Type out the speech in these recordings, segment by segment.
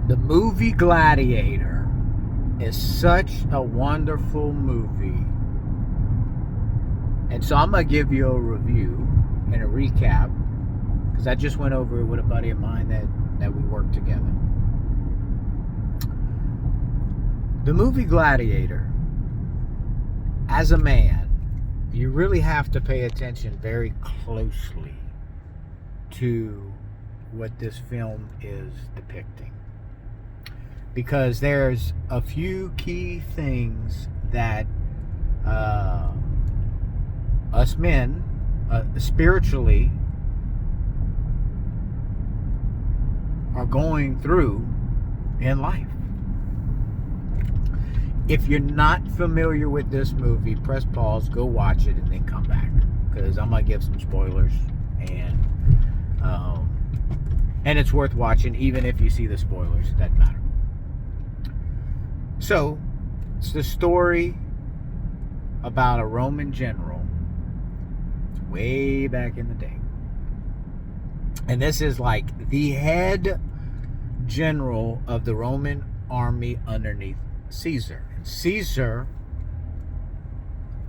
The movie Gladiator is such a wonderful movie. And so I'm going to give you a review and a recap, because I just went over it with a buddy of mine that we worked together. The movie Gladiator, as a man, you really have to pay attention very closely to what this film is depicting, because there's a few key things that us men spiritually are going through in life. If you're not familiar with this movie, press pause, go watch it, and then come back, because I'm gonna give some spoilers, and it's worth watching even if you see the spoilers. It doesn't matter. So it's the story about a Roman general way back in the day, and this is like the head general of the Roman army underneath Caesar. And Caesar,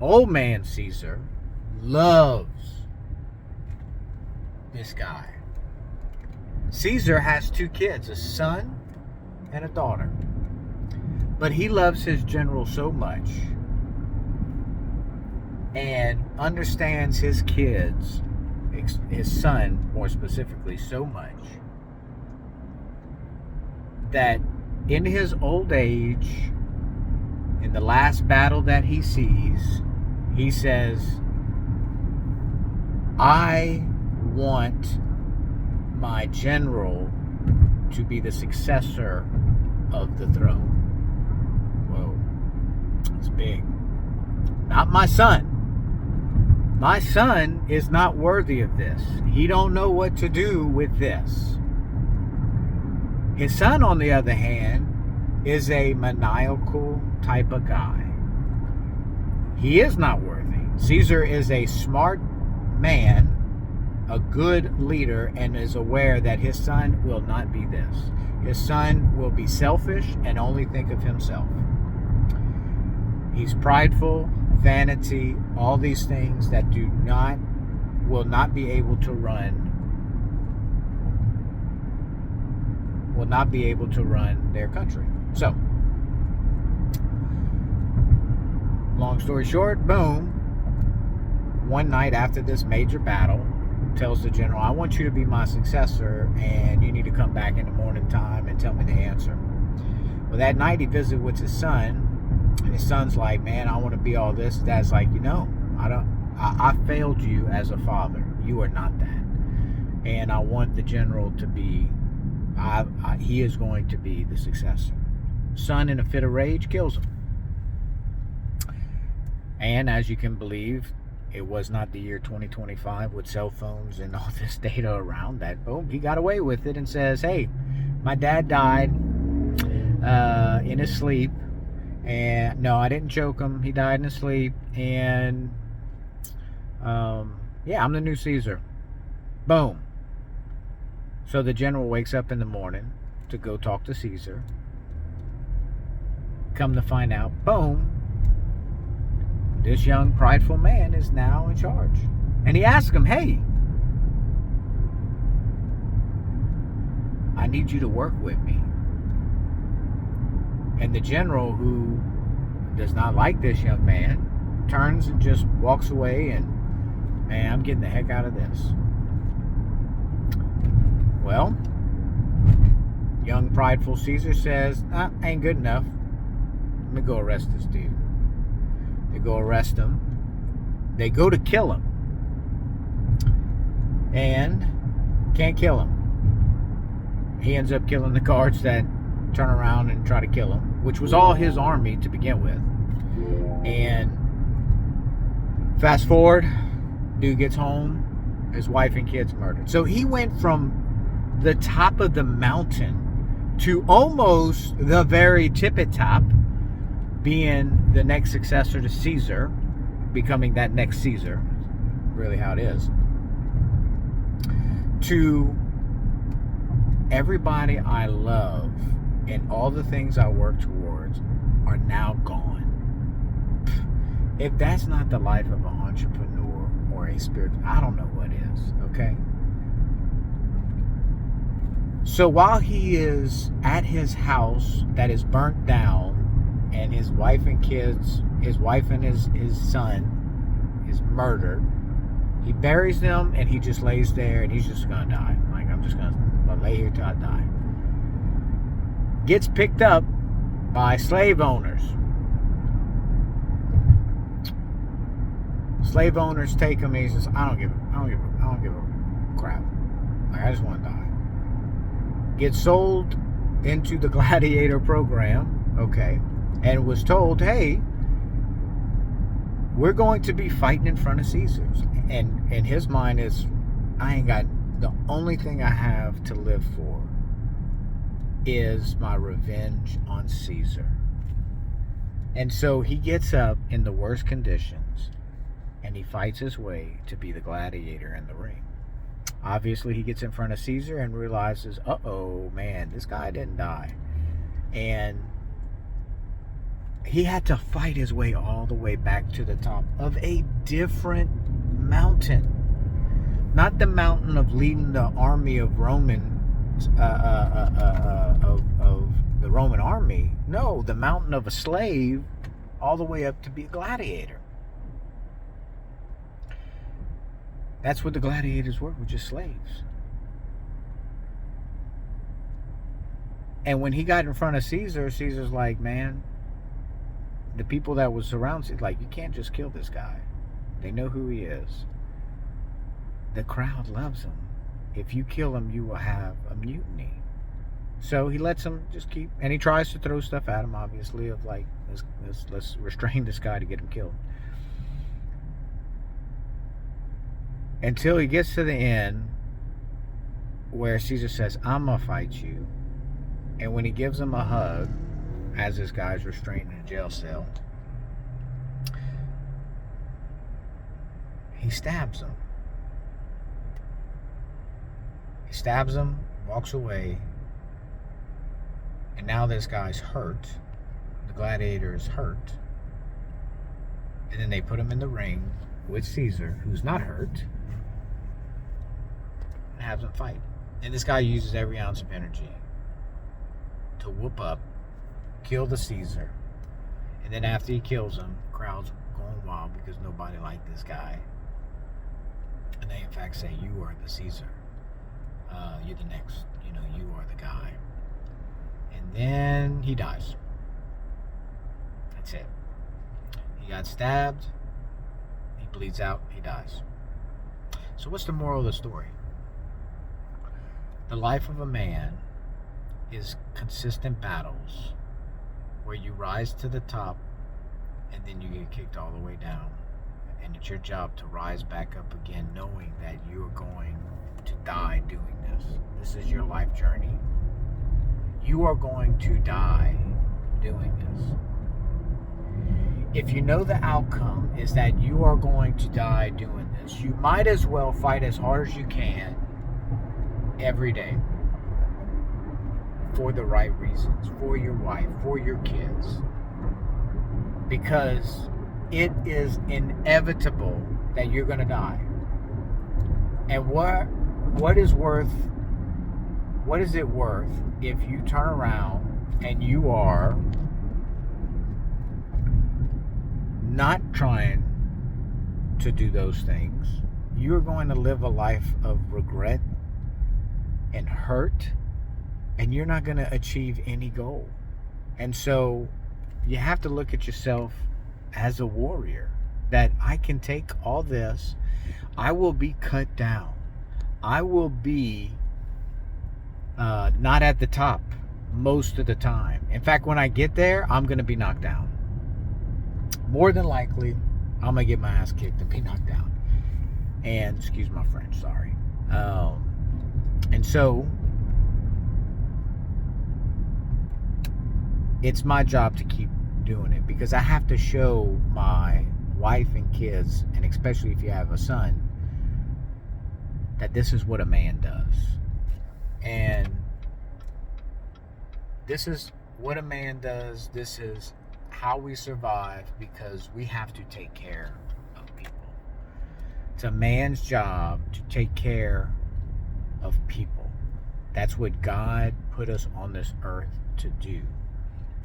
old man Caesar, loves this guy. Caesar has 2 kids, a son and a daughter, but he loves his general so much and understands his kids, his son more specifically, so much that in his old age, in the last battle that he sees, he says, I want my general to be the successor of the throne. Whoa, it's big. Not my son. My son is not worthy of this. He don't know what to do with this. His son, on the other hand, is a maniacal type of guy. He is not worthy. Caesar is a smart man, a good leader, and is aware that his son will not be this. His son will be selfish and only think of himself. He's prideful, vanity, all these things that will not be able to run their country. So, long story short, boom, one night after this major battle, tells the general, I want you to be my successor, and you need to come back in the morning time and tell me the answer. Well, that night he visited with his son, and his son's like, man, I want to be all this. Dad's like, I failed you as a father. You are not that. And I want the general to be, he is going to be the successor. Son, in a fit of rage, kills him. And as you can believe, it was not the year 2025 with cell phones and all this data around that. Boom, he got away with it and says, hey, my dad died in his sleep. And no, I didn't choke him. He died in his sleep. And yeah, I'm the new Caesar. Boom. So the general wakes up in the morning to go talk to Caesar. Come to find out, boom, this young prideful man is now in charge. And he asks him, hey, I need you to work with me. And the general, who does not like this young man, turns and just walks away, and man, I'm getting the heck out of this. Well, young prideful Caesar says, ain't good enough. Let me go arrest this dude. They go arrest him. They go to kill him. And can't kill him. He ends up killing the guards that turn around and try to kill him, which was all his army to begin with. And fast forward, dude gets home, his wife and kids murdered. So he went from the top of the mountain to almost the very tippy top, being the next successor to Caesar, becoming that next Caesar, really how it is, to everybody I love and all the things I work towards are now gone. If that's not the life of an entrepreneur or a spirit, I don't know what is, okay? So while he is at his house that is burnt down, and his wife and kids, his wife and his son is murdered, he buries them, and he just lays there, and he's just gonna die. Like, I'm just gonna lay here till I die. Gets picked up by slave owners. Slave owners take him, and he says, I don't give a crap. Like, I just want to die. Gets sold into the gladiator program, okay, and was told, hey, we're going to be fighting in front of Caesar's. And in his mind is, I ain't got, the only thing I have to live for is my revenge on Caesar. And so he gets up in the worst conditions, and he fights his way to be the gladiator in the ring. Obviously, he gets in front of Caesar and realizes, uh-oh, man, this guy didn't die. And he had to fight his way all the way back to the top of a different mountain. Not the mountain of leading the army of the Roman army. No, the mountain of a slave, all the way up to be a gladiator. That's what the gladiators were just slaves. And when he got in front of Caesar, Caesar's like, man, the people that was surrounded, like, you can't just kill this guy. They know who he is. The crowd loves him. If you kill him, you will have a mutiny. So he lets him just keep, and he tries to throw stuff at him, obviously, of like, let's restrain this guy to get him killed. Until he gets to the end where Caesar says, I'm going to fight you. And when he gives him a hug, as this guy's restrained in a jail cell, he stabs him. He stabs him, walks away, and now this guy's hurt. The gladiator is hurt. And then they put him in the ring with Caesar, who's not hurt, and have them fight. And this guy uses every ounce of energy to whoop up, kill the Caesar. And then after he kills him, the crowd's going wild because nobody liked this guy. And they in fact say, you are the Caesar. You're the next, you are the guy. And then he dies. That's it. He got stabbed. He bleeds out. He dies. So what's the moral of the story? The life of a man is consistent battles where you rise to the top and then you get kicked all the way down. And it's your job to rise back up again, knowing that you are going to die doing this. This is your life journey. You are going to die doing this. If you know the outcome is that you are going to die doing this, you might as well fight as hard as you can every day for the right reasons, for your wife, for your kids, because it is inevitable that you're going to die. And what is it worth if you turn around and you are not trying to do those things? You're going to live a life of regret and hurt, and you're not going to achieve any goal. And so you have to look at yourself as a warrior, that I can take all this, I will be cut down, I will be not at the top most of the time. In fact, when I get there, I'm going to be knocked down. More than likely, I'm going to get my ass kicked and be knocked down. And, excuse my French, sorry. And so, it's my job to keep doing it, because I have to show my wife and kids, and especially if you have a son, that this is what a man does. And This is what a man does. This is how we survive, because we have to take care of people. It's a man's job to take care of people. That's what God put us on this earth to do.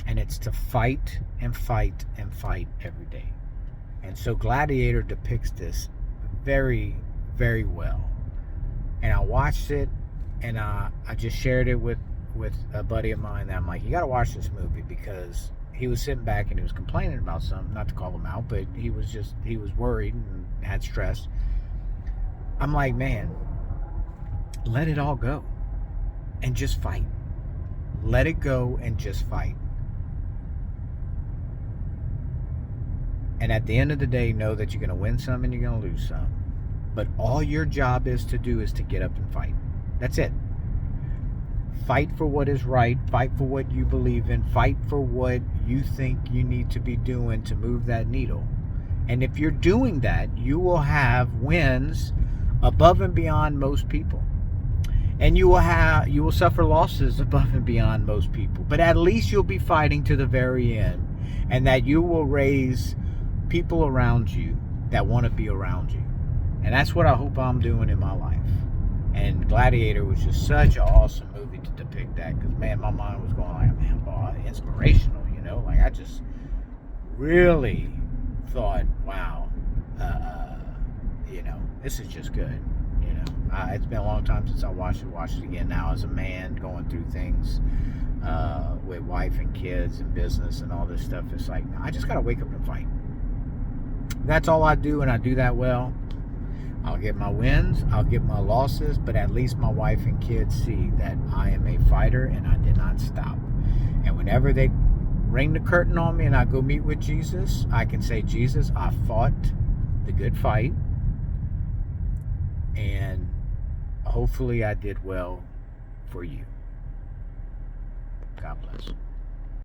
And it's to fight and fight and fight every day. And so Gladiator depicts this very, very well. And I watched it, and I just shared it with a buddy of mine that I'm like, you got to watch this movie, because he was sitting back and he was complaining about something, not to call him out, but he was worried and had stress. I'm like, man, let it all go and just fight. Let it go and just fight. And at the end of the day, know that you're going to win some and you're going to lose some. But all your job is to do is to get up and fight. That's it. Fight for what is right. Fight for what you believe in. Fight for what you think you need to be doing to move that needle. And if you're doing that, you will have wins above and beyond most people. And you will suffer losses above and beyond most people. But at least you'll be fighting to the very end. And that you will raise people around you that want to be around you. And that's what I hope I'm doing in my life. And Gladiator was just such an awesome movie to depict that, because man, my mind was going like, man, boy, inspirational, you know? Like, I just really thought, wow, you know, this is just good, you know? It's been a long time since I watched it again now as a man going through things with wife and kids and business and all this stuff. It's like, I just got to wake up and fight. That's all I do, and I do that well. I'll get my wins, I'll get my losses, but at least my wife and kids see that I am a fighter and I did not stop. And whenever they ring the curtain on me and I go meet with Jesus, I can say, Jesus, I fought the good fight, and hopefully I did well for you. God bless.